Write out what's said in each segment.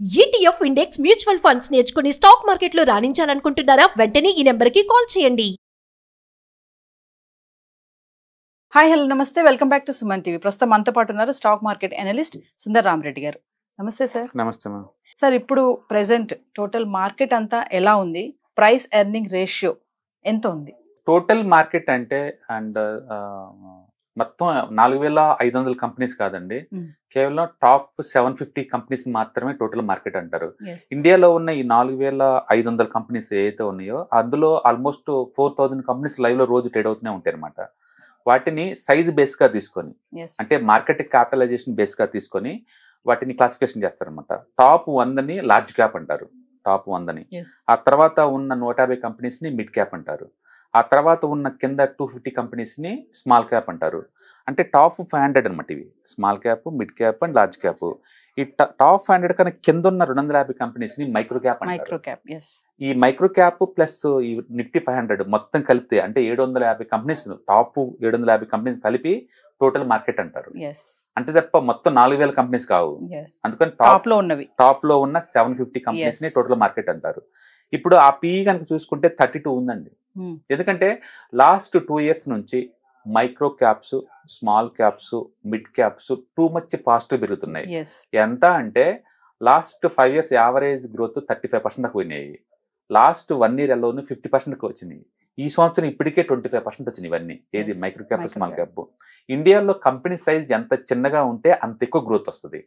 ETF index mutual funds నేర్చుకుని stock మార్కెట్లో రాణించాలనుకుంటున్నారా? వెంటనే ఈ నెంబర్కి కాల్ చేయండి. హాయ్ హలో నమస్తే, welcome back to Suman TV. ప్రస్తుతం మనతో పాటు ఉన్నారు stock market analyst Sundar Rama Reddy గారు. నమస్తే సార్. నమస్తే మ్యామ్. సార్, ఇప్పుడు ప్రెసెంట్ టోటల్ మార్కెట్ అంతా ఎలా ఉంది? ప్రైస్ ఎర్నింగ్ రేషియో ఎంత ఉంది? టోటల్ మార్కెట్ అంటే మొత్తం 4,500 కంపెనీస్ కాదండి, కేవలం టాప్ 750 కంపెనీస్ మాత్రమే టోటల్ మార్కెట్ అంటారు. ఇండియాలో ఉన్న ఈ 4,500 కంపెనీస్ ఏదైతే ఉన్నాయో అందులో ఆల్మోస్ట్ 4,000 కంపెనీస్ లైవ్ లో రోజు ట్రేడ్ అవుతూనే ఉంటాయి అనమాట. వాటిని సైజ్ బేస్ గా తీసుకొని, అంటే మార్కెట్ క్యాపిటలైజేషన్ బేస్ గా తీసుకొని వాటిని క్లాసిఫికేషన్ చేస్తారనమాట. టాప్ 100ని లార్జ్ క్యాప్ అంటారు, టాప్ 100ని. ఆ తర్వాత ఉన్న 150 కంపెనీస్ ని మిడ్ క్యాప్ అంటారు. ఆ తర్వాత ఉన్న కింద 250 కంపెనీస్ ని స్మాల్ క్యాప్ అంటారు. అంటే టాప్ 500 అనమాట ఇవి, small cap, mid cap and large cap. ఈ టాప్ 500 కన్నా కింద ఉన్న 250 కంపెనీస్ ని మైక్రో క్యాప్ అంటారు. ఈ మైక్రో క్యాప్ ప్లస్ ఈ నిఫ్టీ 500 మొత్తం కలిపితే అంటే 750 కంపెనీస్, టాప్ 750 కంపెనీస్ కలిపి టోటల్ మార్కెట్ అంటారు. అంటే తప్ప మొత్తం 4,000 కంపెనీస్ కావు. అందుకని టాప్ లో ఉన్న 750 కంపెనీస్ ని టోటల్ మార్కెట్ అంటారు. ఇప్పుడు ఆ పిఈ కనుక చూసుకుంటే 32 ఉందండి. ఎందుకంటే లాస్ట్ 2 years నుంచి micro caps, small caps, mid caps too much fast పెరుగుతున్నాయి. ఎంత అంటే లాస్ట్ 5 years యావరేజ్ గ్రోత్ 35% దాకా పోయినాయి. లాస్ట్ 1 year అలోనే 50% వచ్చినాయి. ఈ సంవత్సరం ఇప్పటికే 25% వచ్చినాయి. ఇవన్నీ ఏది మైక్రో క్యాప్, స్మాల్ క్యాప్. ఇండియాలో కంపెనీ సైజ్ ఎంత చిన్నగా ఉంటే అంత ఎక్కువ గ్రోత్ వస్తుంది.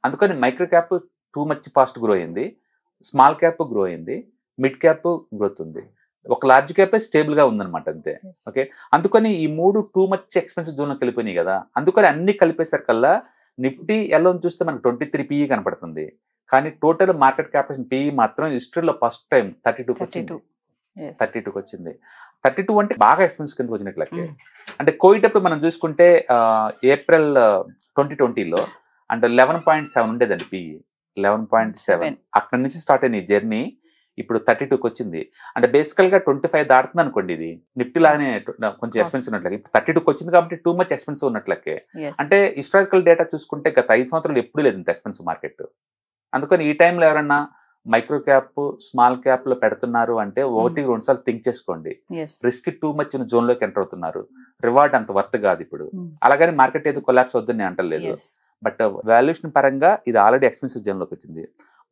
అందుకని micro cap too much fast grow అయింది, స్మాల్ క్యాప్ గ్రో అయింది, మిడ్ క్యాప్ గ్రోత్ ఉంది, ఒక లార్జ్ క్యాప్ స్టేబుల్ గా ఉందన్నమాట అంతే. ఓకే, అందుకని ఈ మూడు టూ మచ్ ఎక్స్పెన్సివ్ జోన్ లోకి వెళ్ళిపోయినాయి కదా. అందుకని అన్ని కలిపేసరికల్లా నిఫ్టీ ఎలా చూస్తే మనకు 23 పిఈ కనపడుతుంది. కానీ టోటల్ మార్కెట్ క్యాపిటల్ పిఈ మాత్రం హిస్టరీలో ఫస్ట్ టైం 32కి వచ్చింది. 32కి వచ్చింది. 32 అంటే బాగా ఎక్స్పెన్సివ్ కిందకి వచ్చినట్లకే. అంటే కోవిడ్ అప్పుడు మనం చూసుకుంటే ఏప్రిల్ 2020లో అంటే 11.7 ఉండేదండి పిఈ, 11.7. అక్కడి నుంచి స్టార్ట్ అయిన జర్నీ ఇప్పుడు 32కి వచ్చింది. అంటే బేసికల్ గా 25 దాటుతుంది అనుకోండి. ఇది నిఫ్టీ లాగానే కొంచెం ఎక్స్పెన్సివ్ ఉన్నట్లే. ఇప్పుడు 32కి వచ్చింది కాబట్టి టూ మచ్ ఎక్స్పెన్సివ్ ఉన్నట్లకే. అంటే హిస్టారికల్ డేటా చూసుకుంటే గత 5 సంవత్సరాలు ఎప్పుడు లేదు ఇంత ఎక్స్పెన్సివ్ మార్కెట్. అందుకని ఈ టైంలో ఎవరన్నా మైక్రో క్యాప్, స్మాల్ క్యాప్ లో పెడుతున్నారు అంటే 1-2 సార్లు థింక్ చేసుకోండి. రిస్క్ టూ మచ్ జోన్ లోకి ఎంటర్ అవుతున్నారు, రివార్డ్ అంత వర్త్ కాదు ఇప్పుడు. అలాగని మార్కెట్ ఏదో కొలాప్స్ అవుతుంది అంటలేదు, బట్ వాల్యుయేషన్ పరంగా ఇది ఆల్రెడీ ఎక్స్పెన్సివ్ జోన్ లోకి వచ్చింది.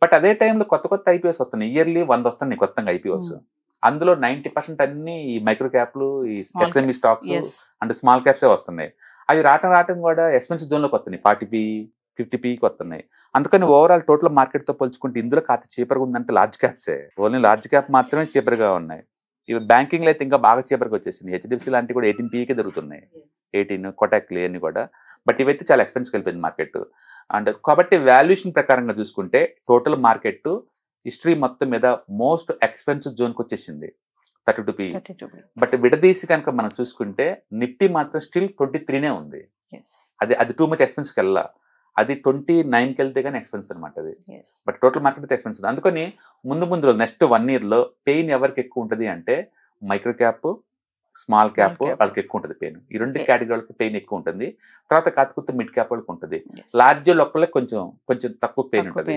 బట్ అదే టైంలో కొత్త ఐపీఓస్ వస్తున్నాయి. ఇయర్లీ 100 వస్తున్నాయి కొత్తగా ఐపీఓస్. అందులో 90% అన్ని ఈ మైక్రో క్యాప్లు, ఈ SME stocks and small caps వస్తున్నాయి. అవి రావటం కూడా ఎక్స్పెన్సివ్ జోన్ లోకి వస్తున్నాయి, 40p 50pకి వస్తున్నాయి. అందుకని ఓవరాల్ టోటల్ మార్కెట్ తో పోల్చుకుంటే ఇందులో కాస్త చీపర్గా ఉందంటే లార్జ్ క్యాప్సే. ఓన్లీ లార్జ్ క్యాప్ మాత్రమే చీపర్ గా ఉన్నాయి. ఇవి బ్యాంకింగ్ లో అయితే ఇంకా బాగా చీపర్గా వచ్చేసింది. హెచ్డిఎఫ్సి లాంటివి కూడా 18pకే దొరుకుతున్నాయి, 18 కోటాక్ అన్ని కూడా. బట్ ఇవైతే చాలా ఎక్స్పెన్సివ్ వెళ్ళిపోయింది మార్కెట్. అండ్ కాబట్టి వాల్యుయేషన్ ప్రకారంగా చూసుకుంటే టోటల్ మార్కెట్ హిస్టరీ మొత్తం మీద మోస్ట్ ఎక్స్పెన్సివ్ జోన్కి వచ్చేసింది 32p. బట్ విడదీసి కనుక మనం చూసుకుంటే నిఫ్టీ మాత్రం స్టిల్ 23నే ఉంది. అది టూ మచ్ ఎక్స్పెన్సివ్ వెళ్ళా, అది 29కి వెళ్తే కానీ ఎక్స్పెన్సివ్ అనమాట అది. బట్ టోటల్ మార్కెట్ అయితే ఎక్స్పెన్సివ్. అందుకని ముందులో నెక్స్ట్ 1 year లో పెయిన్ ఎవరికి ఎక్కువ ఉంటుంది అంటే మైక్రో క్యాప్, స్మాల్ క్యాప్ వాళ్ళకి ఎక్కువ ఉంటుంది పెయిన్. ఈ రెండు కేటగిరీలకు పెయిన్ ఎక్కువ ఉంటుంది. తర్వాత కాకపోతే మిడ్ క్యాప్ వాళ్ళకి ఉంటుంది. లార్జ్ లోపల కొంచెం తక్కువ పెయిన్ ఉంటుంది.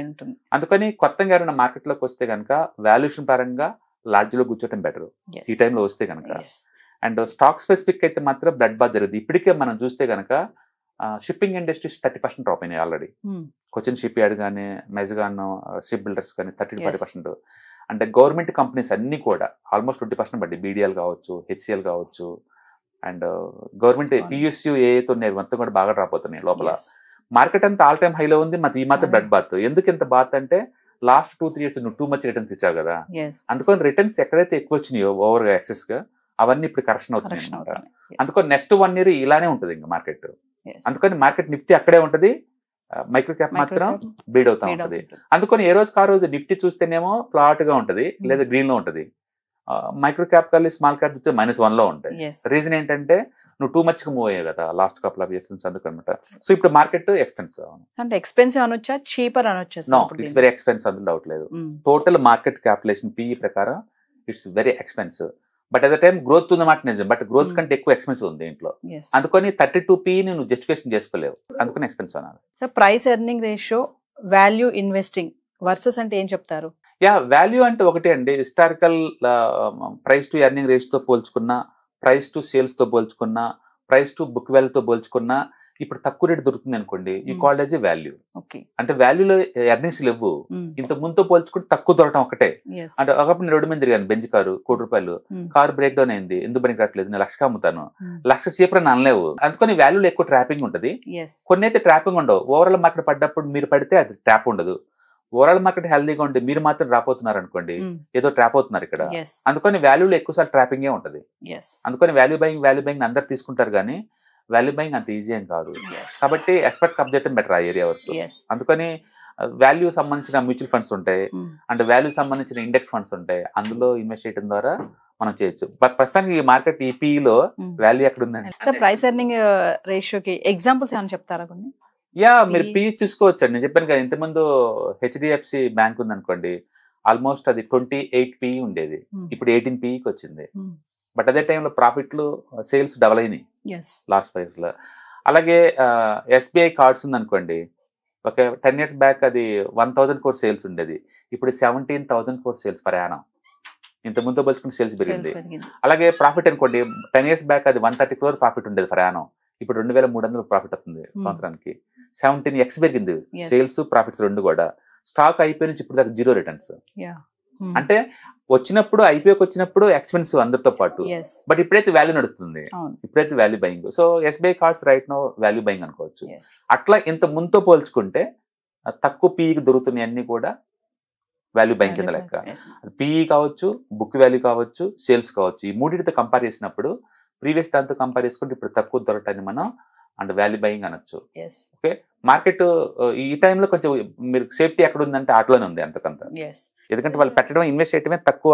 అందుకని కొత్తగా ఎవరైనా మార్కెట్ లోకి వస్తే కనుక వాల్యుయేషన్ పరంగా లార్జ్ లో కూర్చోవడం బెటర్ ఈ టైంలో వస్తే కనుక. అండ్ స్టాక్ స్పెసిఫిక్ అయితే మాత్రం బ్లడ్ బాత్ జరిగింది. ఇప్పటికే మనం చూస్తే కనుక షిప్పింగ్ ఇండస్ట్రీస్ 30% డ్రాప్ అయినాయి ఆల్రెడీ. కొచ్చిన్ షిప్ యార్డ్ కానీ, మెజగాన్ షిప్ బిల్డర్స్ కానీ 30-40%. అంటే గవర్నమెంట్ కంపెనీస్ అన్ని కూడా ఆల్మోస్ట్ 20% పడ్డాయి. బీడీఎల్ కావచ్చు, హెచ్సిఎల్ కావచ్చు, అండ్ గవర్నమెంట్ పిఎస్యూ ఏదైతే ఉన్నాయి మొత్తం కూడా బాగా డ్రాప్ అవుతున్నాయి లోపల. మార్కెట్ అంతా ఆల్ టైమ్ హైలో ఉంది. ఈ మాత్రం బ్లడ్ బాత్. ఎందుకు ఇంత బాత్ అంటే లాస్ట్ 2-3 years నువ్వు టూ మచ్ రిటర్న్స్ ఇచ్చావు కదా. అందుకని రిటర్న్స్ ఎక్కడైతే ఎక్కువ వచ్చినాయో ఓవర్ గా ఎక్సెస్ గా అవన్నీ ఇప్పుడు కరెక్షన్ అవుతున్నాయి అనమాట. అందుకని నెక్స్ట్ 1 year ఇలానే ఉంటుంది ఇంకా మార్కెట్. అందుకని మార్కెట్ నిఫ్టీ అక్కడే ఉంటది, మైక్రో క్యాప్ మాత్రం బీడ్ అవుతా ఉంటది. అందుకని ఏ రోజుకి ఆ రోజు నిఫ్టీ చూస్తేనేమో ఫ్లాట్ గా ఉంటది, లేదా గ్రీన్ లో ఉంటది. మైక్రో క్యాప్ కలిసి స్మాల్ క్యాప్ చూస్తే -1 లో ఉంటాయి. రీజన్ ఏంటంటే నువ్వు టూ మచ్ గా మూవ్ అయ్యావు కదా లాస్ట్ కపుల్ ఆఫ్ ఇయర్స్ అందుకనమాట. సో ఇప్పుడు మార్కెట్ ఎక్స్పెన్సివ్. అంటే ఎక్స్పెన్సివ్ అనొచ్చా, చీపర్ అనొచ్చా? నో, ఇట్స్ వెరీ ఎక్స్పెన్సివ్, అందులో డౌట్ లేదు. టోటల్ మార్కెట్ క్యాపిటలైజేషన్ పిఈ ప్రకారం it's very expensive. But at the time growth ఉందన్నమాట నిజం, బట్ గ్రోత్ కంటే ఎక్కువ ఎక్స్పెన్సివ్ ఉంది ఇంట్లో. అందుకని 32p నువ్వు జస్టిఫికేషన్ చేసుకోలేవు, అందుకని ఎక్స్పెన్సివ్ అన్నారు. Price earning ratio, value investing versus అంటే ఏం చెప్తారు? వాల్యూ అంటే ఒకటే అండి, historical price to earning ratio తో పోల్చుకున్నా, ప్రైస్ టు సేల్స్ తో పోల్చుకున్నా, ప్రైస్ టు బుక్ వాల్యూ తో పోల్చుకున్నా ఇప్పుడు తక్కువ రేటు దొరుకుతుంది అనుకోండి, ఈ కాల్డ్ యాజ్ ఏ వాల్యూ. అంటే వాల్యూలో ఎర్నింగ్స్ లేవు, ఇంత ముందుతో పోల్చుకుంటే తక్కువ దొరకడం ఒకటే. అంటే ఒకప్పుడు నేను రోడ్డు మీద తిరిగాను, bench car ₹1,00,000 car break down అయింది, ఎందుకు పనికి రావట్లేదు, నేను 1,00,000 అమ్ముతాను, 1,00,000 చీపర్ అని అనలేవు. అందుకని వాల్యూలో ఎక్కువ ట్రాపింగ్ ఉంటుంది, కొన్ని అయితే ట్రాపింగ్ ఉండవు. ఓవరాల్ మార్కెట్ పడ్డప్పుడు మీరు పడితే అది ట్రాప్ ఉండదు. ఓవరాల్ మార్కెట్ హెల్దీగా ఉంటే మీరు మాత్రం డ్రాప్ అవుతున్నారు అనుకోండి, ఏదో ట్రాప్ అవుతున్నారు ఇక్కడ. అందుకని వాల్యూలో ఎక్కువసార్లు ట్రాపింగే ఉంటది. అందుకని వాల్యూ బయింగ్ అందరు తీసుకుంటారు, కానీ వాల్యూ బయింగ్ అంత ఈజీ ఏం కాదు. కాబట్టి ఎక్స్పర్ట్స్ కప్ చేయడం బెటర్ ఆ ఏరియా వరకు. అందుకని వాల్యూ సంబంధించిన మ్యూచువల్ ఫండ్స్ ఉంటాయి, అండ్ వాల్యూ సంబంధించిన ఇండెక్స్ ఫండ్స్ ఉంటాయి, అందులో ఇన్వెస్ట్ చేయడం ద్వారా మనం చేయొచ్చు. బట్ ప్రస్తుతానికి ఈ మార్కెట్ ఈపీఈలో వాల్యూ ఎక్కడ ఉందండి? ప్రైస్ ఎర్నింగ్ రేషియోకి ఎగ్జాంపుల్స్ ఏమైనా చెప్తారా కొన్ని? మీరు పిఈ చూసుకోవచ్చు అండి. నేను చెప్పాను కదా, ఇంతకుముందు హెచ్డిఎఫ్సి బ్యాంక్ ఉంది అనుకోండి, ఆల్మోస్ట్ అది 28 పిఈ ఉండేది, ఇప్పుడు 18 పిఈకి వచ్చింది. బట్ అదే టైంలో ప్రాఫిట్లు సేల్స్ డబల్ అయినాయి లాస్ట్ 5 years లో. అలాగే ఎస్బీఐ కార్డ్స్ ఉంది అనుకోండి, ఒక 10 years బ్యాక్ అది 1,000 crore సేల్స్ ఉండేది, ఇప్పుడు 17,000 crore సేల్స్ పర్ యానం. ఇంత ముందు పోల్చుకుని సేల్స్ పెరిగింది. అలాగే ప్రాఫిట్ అనుకోండి, 10 years బ్యాక్ అది 130 crore ప్రాఫిట్ ఉండేది పర్ యానం, ఇప్పుడు 2,300 ప్రాఫిట్ అవుతుంది సంవత్సరానికి. 17x పెరిగింది సేల్స్ ప్రాఫిట్స్ రెండు కూడా. స్టాక్ అయిపోయి నుంచి ఇప్పుడు దాకా 0 రిటర్న్స్. అంటే వచ్చినప్పుడు ఐపీఓకి వచ్చినప్పుడు ఎక్స్పెన్స్ అందరితో పాటు, బట్ ఇప్పుడైతే వాల్యూ నడుస్తుంది, ఇప్పుడైతే value buying. So SBI cards right no value buying అనుకోవచ్చు. అట్లా ఇంత ముందుతో పోల్చుకుంటే తక్కువ పీఈకి దొరుకుతున్నాయి అన్ని కూడా వాల్యూ బయింగ్ కింద లెక్క. పీఈ కావచ్చు, బుక్ వాల్యూ కావచ్చు, సేల్స్ కావచ్చు, ఈ మూడింటితో కంపేర్ చేసినప్పుడు ప్రీవియస్ దాంతో కంపేర్ చేసుకుంటే ఇప్పుడు తక్కువ దొరకటాన్ని మనం అండ్ వాల్యూ బయింగ్ అనొచ్చు. ఓకే, మార్కెట్ ఈ టైంలో కొంచెం మీరు సేఫ్టీ ఎక్కడ ఉందంటే ఆటలోనే ఉంది అంతకంత. ఎందుకంటే వాళ్ళు పెట్టడం ఇన్వెస్ట్ చేయడమే తక్కువ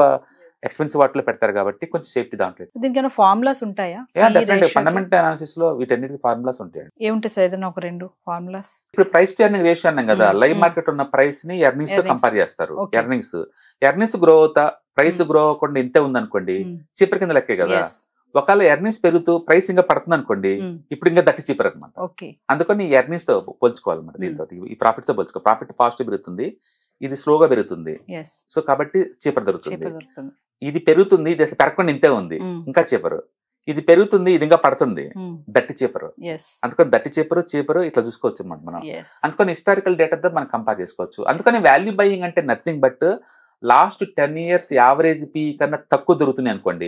ఎక్స్పెన్సివ్ వాటిలో పెడతారు కాబట్టి కొంచెం సేఫ్టీ దాంట్లో. దీనికైనా ఫార్ములాస్ ఉంటాయా? ఫండమెంటల్ అనాలిసిస్ లో వీటన్నిటికీ ఫార్ములాస్ ఉంటాయి. ఏముంటాయి సార్? ఏదైనా ఒక 2 ఫార్ములాస్. ఇప్పుడు ప్రైస్ టు ఎర్నింగ్ రేషియో అన్నాం కదా, లైవ్ మార్కెట్ ఉన్న ప్రైస్ ని ఎర్నింగ్స్ తో కంపేర్ చేస్తారు. ఎర్నింగ్స్ గ్రో అవుతా ప్రైస్ గ్రో అవ్వకుండా ఇంతే ఉందనుకోండి, చీపర్ కింద లెక్కే కదా. ఒకవేళ ఎర్నింగ్స్ పెరుగుతూ ప్రైస్ ఇంకా పడుతుంది అనుకోండి, ఇప్పుడు ఇంకా దట్టి చీపర్ అనమాట. అందుకని ఎర్నింగ్స్ తో పోల్చుకోవాలన్నమాట. దీంతో ఈ ప్రాఫిట్ తో పోల్చుకో, ప్రాఫిట్ పాజిటివ్ పెరుగుతుంది, ఇది స్లోగా పెరుగుతుంది, సో కాబట్టి చీపర్ దొరుకుతుంది. ఇది పెరుగుతుంది, ఇది పెరగకుండా ఇంతే ఉంది, ఇంకా చీపరు. ఇది పెరుగుతుంది, ఇది ఇంకా పడుతుంది, దట్టి చీపరు. అందుకని దట్టి చీపరు ఇట్లా చూసుకోవచ్చు అనమాట మనం. అందుకని హిస్టారికల్ డేటాతో మనం కంపేర్ చేసుకోవచ్చు. అందుకని వాల్యూ బయింగ్ అంటే nothing but last 10 years average P కన్నా తక్కువ దొరుకుతున్నాయి అనుకోండి,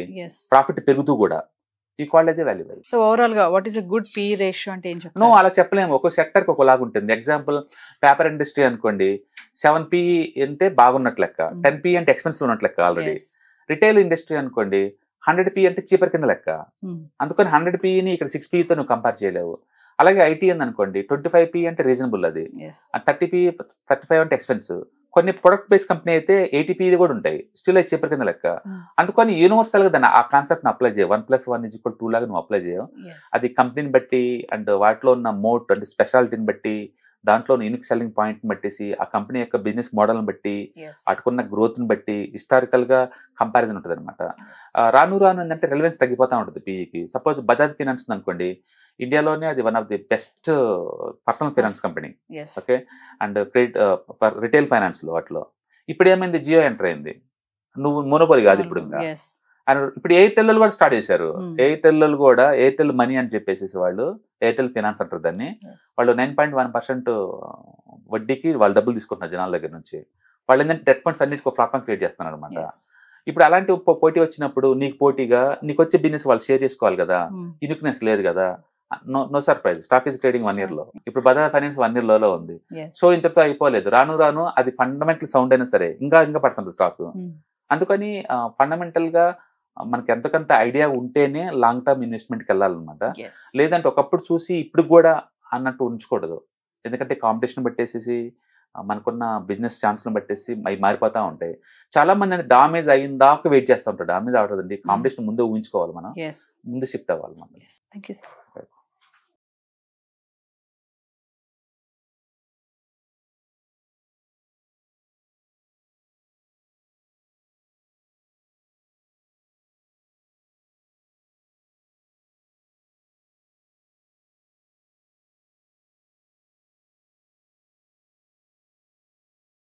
ప్రాఫిట్ పెరుగుతూ కూడా, ఈ called as a value buying. So overall గా what is a good P ratio అంటే ఏం చెప్తారు? నో, అలా చెప్పలేము, ఒక్కో సెక్టర్ కి ఒకలాగా ఉంటుంది. ఎగ్జాంపుల్ పేపర్ ఇండస్ట్రీ అనుకోండి, 7 PE అంటే బాగున్నట్లు లెక్క, 10 PE అంటే ఎక్స్పెన్సివ్ ఉన్నట్లు లెక్క ఆల్రెడీ. రిటైల్ ఇండస్ట్రీ అనుకోండి, 100 PE అంటే చీపర్ కింద లెక్క. అందుకని 100 PEని ఇక్కడ 6 PEతో నువ్వు కంపేర్ చేయలేవు. అలాగే ఐటీ అనుకోండి, 25 PE అంటే రీజనబుల్, అది 30 PE 35 అంటే ఎక్స్పెన్సివ్. కొన్ని ప్రొడక్ట్ బేస్డ్ కంపెనీ అయితే 80 PE కూడా ఉంటాయి, స్టిల్ అయితే చీపర్ కింద లెక్క. అందుకని యూనివర్సల్ గా దాన్ని ఆ కాన్సెప్ట్ ని అప్లై చేయ, 1+1=2 లాగా నువ్వు అప్లై చేయవు. అది కంపెనీని బట్టి అండ్ వాటిలో ఉన్న మోట్ అంటే స్పెషాలిటీని బట్టి, దాంట్లో యూనిక్ సెల్లింగ్ పాయింట్ ని బట్టేసి, ఆ కంపెనీ యొక్క బిజినెస్ మోడల్ ని బట్టి, అటుకున్న గ్రోత్ ని బట్టి హిస్టారికల్ గా కంపారిజన్ ఉంటుంది అనమాట. రాను ఏంటంటే రెలవెన్స్ తగ్గిపోతా ఉంటుంది పీఈకి. సపోజ్ బజాజ్ ఫైనాన్స్ ఉంది అనుకోండి, ఇండియాలోనే అది one of the best personal finance company. Okay, and credit retail finance లో వాటిలో ఇప్పుడు ఏమైంది, జియో ఎంటర్ అయింది, నువ్వు మోనోపోలి కాదు ఇప్పుడు ఇంకా. అండ్ ఇప్పుడు ఎయిర్టెల్ కూడా స్టార్ట్ చేశారు. ఎయిర్టెల్ కూడా ఎయిర్టెల్ మనీ అని చెప్పేసి వాళ్ళు ఎయిర్టెల్ ఫైనాన్స్ అంటారు దాన్ని. వాళ్ళు 9.1% వడ్డీకి వాళ్ళు డబ్బులు తీసుకుంటున్నారు జనాల దగ్గర నుంచి. వాళ్ళు ఏంటంటే డెట్ ఫండ్స్ అన్నిటికీ ప్లాట్ఫామ్ క్రియేట్ చేస్తున్నారు అనమాట. ఇప్పుడు అలాంటి పోటీ వచ్చినప్పుడు నీకు పోటీగా నీకు వచ్చే బిజినెస్ వాళ్ళు షేర్ చేసుకోవాలి కదా, యూనిక్నెస్ లేదు కదా. No surprise, stock is trading 1 year లో. ఇప్పుడు బజాజ్ ఫైనాన్స్ 1 year లో ఉంది. సో ఇంతతో అయిపోలేదు, రాను అది ఫండమెంటల్ సౌండ్ అయినా సరే ఇంకా పడుతుంది స్టాక్. అందుకని ఫండమెంటల్ గా మనకి ఎంతకంత ఐడియా ఉంటేనే లాంగ్ టర్మ్ ఇన్వెస్ట్మెంట్ కి వెళ్ళాలన్నమాట. లేదంటే ఒకప్పుడు చూసి ఇప్పుడు కూడా అన్నట్టు ఉంచకూడదు. ఎందుకంటే కాంపిటీషన్ పెట్టేసేసి మనకున్న బిజినెస్ ఛాన్స్లను బట్టేసి అవి మారిపోతా ఉంటాయి. చాలా మంది డామేజ్ అయిందాక వెయిట్ చేస్తూ ఉంటారు. డామేజ్ అవదండి, కాంపిటీషన్ ముందే ఊహించుకోవాలి, మనం ముందు షిఫ్ట్ అవ్వాలి మనం. Thank you sir.